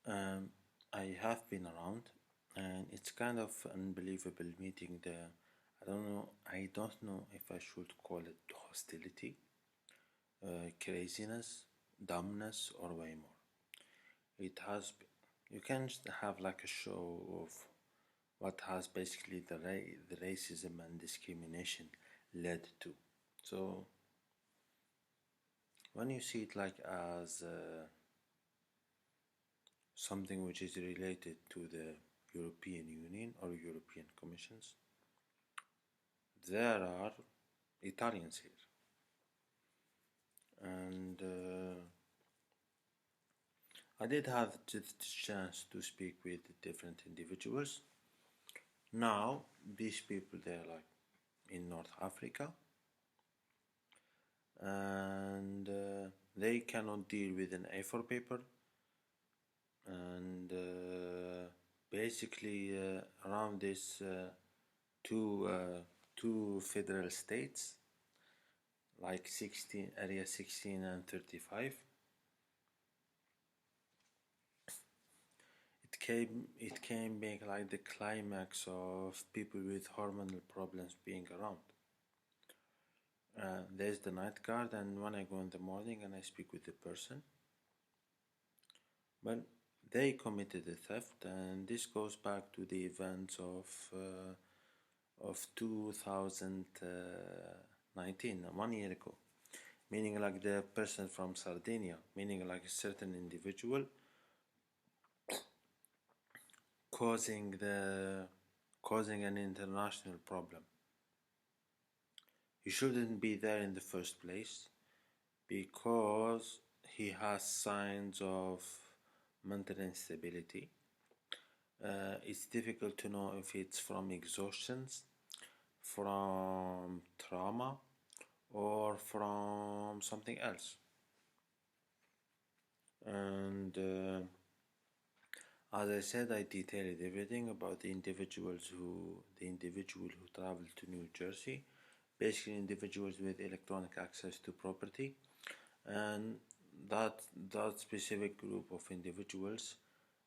Um, I have been around, and it's kind of unbelievable meeting the. I don't know if I should call it hostility, craziness, dumbness, or way more. It has. You can just have like a show of what has basically the racism and discrimination led to. So when you see it like as something which is related to the European Union or European Commissions, there are Italians here, and I did have the chance to speak with different individuals. Now, these people they're like in North Africa, and they cannot deal with an A4 paper, and basically around this two two federal states like 16 area 16 and 35. It came being like the climax of people with hormonal problems being around. There's the night guard, and when I go in the morning and I speak with the person, well, they committed a theft, and this goes back to the events of 2019, 1 year ago. Meaning like the person from Sardinia, meaning like a certain individual causing an international problem. He shouldn't be there in the first place because he has signs of mental instability. It's difficult to know if it's from exhaustion, from trauma, or from something else. And as I said, I detailed everything about the individual who traveled to New Jersey, basically individuals with electronic access to property, and that specific group of individuals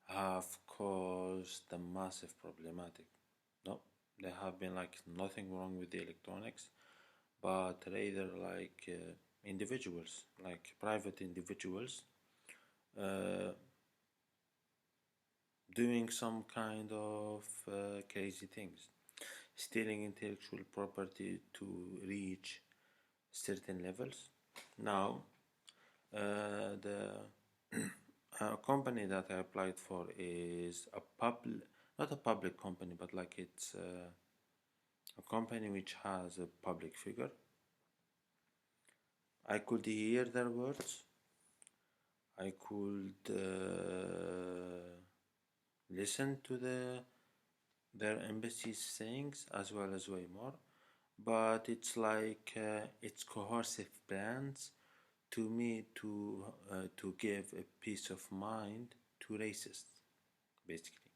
have caused a massive problematic. No, there have been like nothing wrong with the electronics, but rather like individuals, like private individuals, uh, doing some kind of crazy things, stealing intellectual property to reach certain levels. Now, the company that I applied for is not a public company, but like it's a company which has a public figure. I could hear their words. I could listen to their embassy's sayings as well as way more, but it's like it's coercive plans to me to give a peace of mind to racists, basically.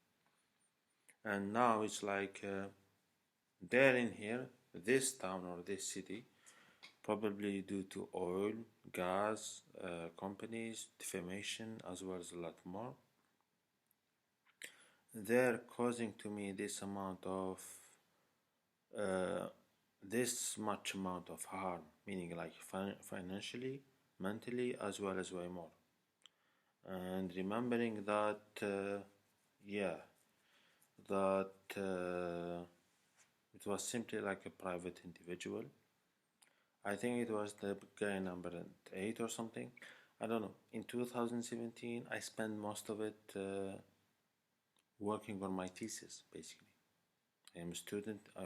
And now it's like they're in here, this town or this city, probably due to oil, gas, companies, defamation, as well as a lot more. They're causing to me uh, this much amount of harm, meaning like financially, mentally, as well as way more. And remembering that, yeah, that it was simply like a private individual. I think it was the guy number 8 or something. I don't know. In 2017, I spent most of it working on my thesis, basically. I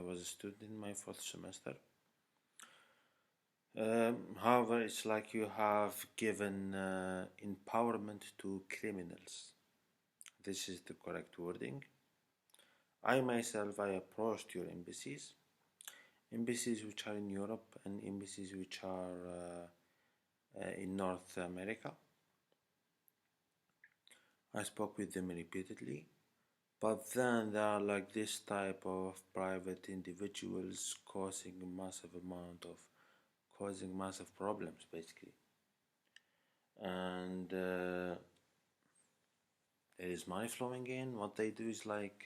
was a student in my fourth semester. However, it's like you have given empowerment to criminals. This is the correct wording. I myself, I approached your embassies which are in Europe and embassies which are in North America. I spoke with them repeatedly, but then there are like this type of private individuals causing massive problems, basically. And there is money flowing in. What they do is like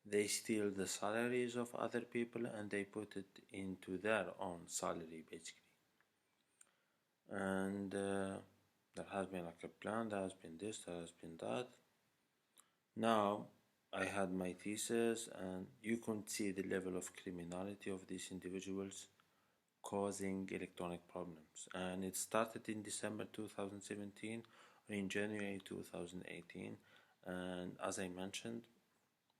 they steal the salaries of other people and they put it into their own salary basically. And there has been like a plan, there has been this, there has been that. Now I had my thesis, and you can see the level of criminality of these individuals causing electronic problems. And it started in December 2017 or in January 2018. And as I mentioned,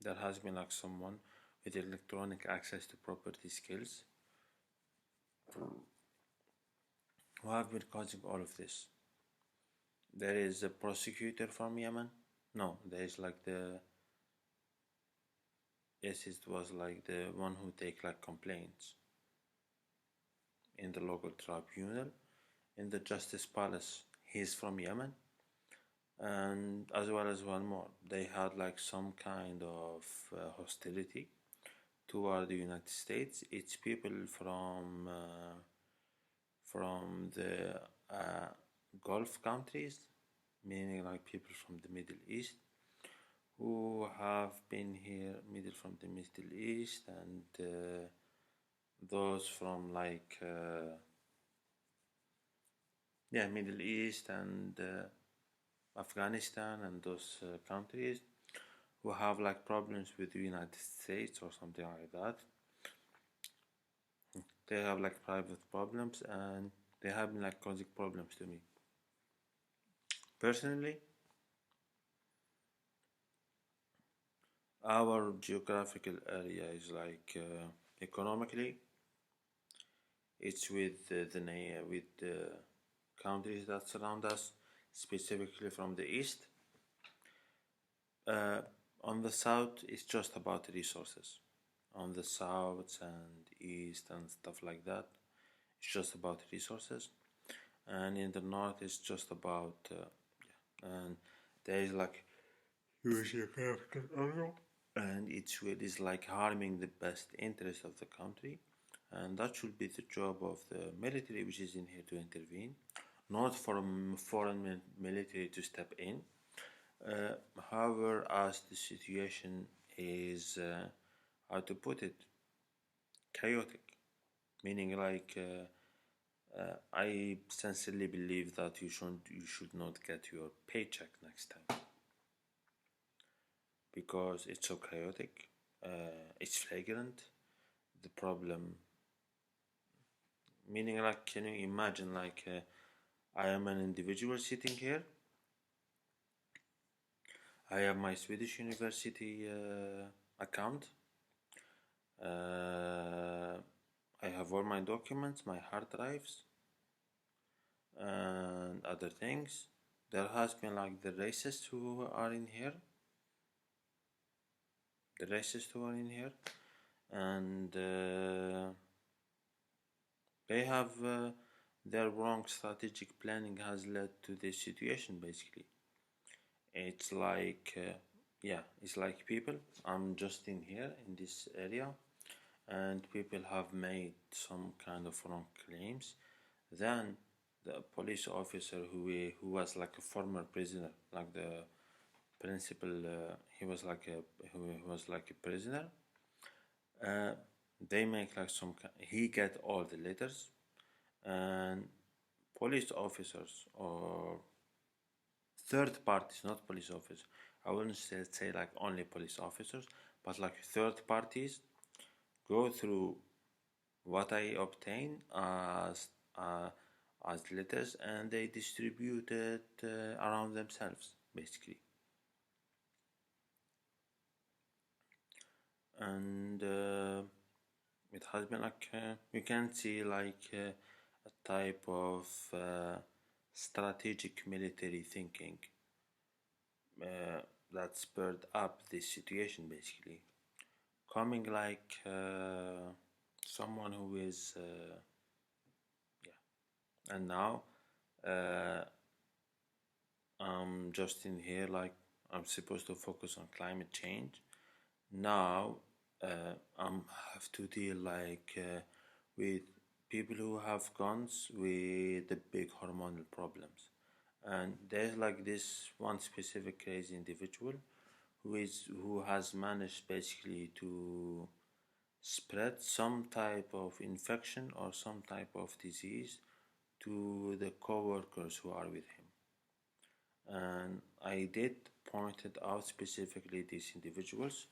there has been like someone with electronic access to property skills who have been causing all of this. There is a prosecutor from Yemen. No, there is like the yes, it was like the one who take like complaints in the local tribunal in the Justice Palace. He's from Yemen, and as well as one more. They had like some kind of hostility toward the United States. It's people from the Gulf countries, meaning like people from the Middle East, who have been here, middle from the Middle East, and those from like Middle East and Afghanistan and those countries who have like problems with the United States or something like that. They have like private problems and they have been like causing problems to me. Personally, our geographical area is like economically, it's with with the countries that surround us, specifically from the east. Uh, on the south, it's just about resources. On the south and east and stuff like that, it's just about resources. And in the north, it's just about and there is like huge geographical area, and it is like harming the best interest of the country, and that should be the job of the military, which is in here to intervene, not for foreign military to step in. However, as the situation is, how to put it, chaotic, meaning like I sincerely believe that you should not get your paycheck next time because it's so chaotic. It's flagrant. The problem, meaning like, can you imagine like I am an individual sitting here. I have my Swedish university account. I have all my documents, my hard drives, and other things. There has been like the racists who are in here. The racists who are in here, and they have their wrong strategic planning has led to this situation basically. It's like it's like people, I'm just in here in this area, and people have made some kind of wrong claims. Then the police officer who was like a former prisoner, like the principal, he was like a prisoner. Uh, they make like he get all the letters, and police officers or third parties, not police officers. I wouldn't say like only police officers, but like third parties go through what I obtain uh, as letters, and they distribute it around themselves basically. And it has been like you can see like a type of strategic military thinking that spurred up this situation basically, coming like someone who is and now uh, I'm just in here like I'm supposed to focus on climate change. Now I have to deal like with people who have guns with the big hormonal problems, And there's like this one specific crazy individual who has managed basically to spread some type of infection or some type of disease to the co-workers who are with him. And I did pointed out specifically these individuals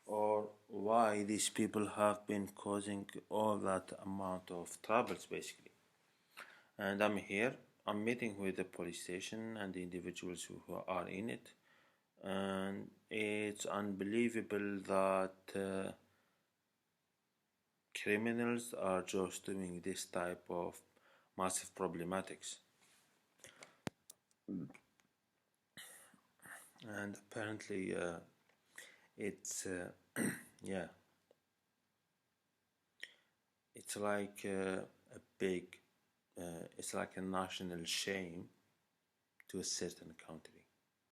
or why these people have been causing all that amount of troubles basically. And I'm here, I'm meeting with the police station and the individuals who are in it, and it's unbelievable that criminals are just doing this type of massive problematics. And apparently it's yeah, it's like a big it's like a national shame to a certain country.